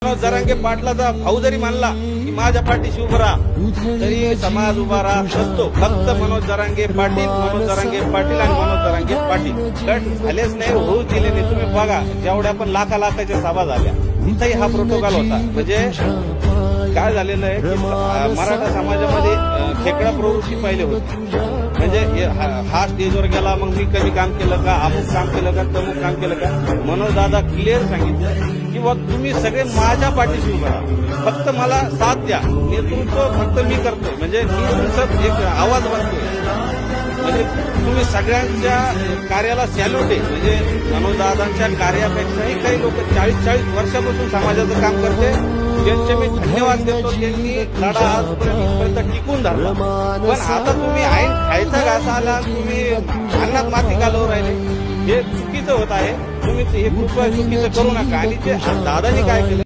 मनोज जरांगे पाटलाचा भाऊ जरी मानला की माझ्या पाठीशी उभा राहा, तरी समाज उभा राहत नसतो. फक्त मनोज जरांगे पाटील, मनोज जरांगे पाटील आणि मनोज जरांगे पाटील. गट झालेच नाही, होऊ दिले नाही. तुम्ही बघा जेवढ्या पण लाखाच्या सभा झाल्या तिथेही हा प्रोटोकॉल होता. म्हणजे काय झालेलं आहे की मराठा समाजामध्ये खेकडा प्रवृत्ती पहिले होती. म्हणजे हा स्टेजवर गेला मग मी कधी काम केलं का, अमुक काम केलं का, तमुक काम केलं का. मनोज दादा क्लिअर सांगितलं की बा तुम्ही सगळे माझ्या पाठीशी उभा राहा, फक्त मला साथ द्या, नेतृत्व फक्त मी करतोय. म्हणजे मी तुमचं एक आवाज बनतोय. म्हणजे तुम्ही सगळ्यांच्या कार्याला सॅल्यूट आहे. म्हणजे मनोजदादांच्या कार्यापेक्षाही काही लोक 40 वर्षापासून समाजाचं काम करते, त्यांचे मी धन्यवाद देतो. त्यांनी लढा आजपर्यंत टिकून धरला. पण आता तुम्ही ऐन खायचा घास आला, तुम्ही अन्नात माती घालवून राहिले, हे चुकीचं होत आहे. तुम्ही हे कृपया चुकीचं करू नका. आणि ते दादानी काय केलं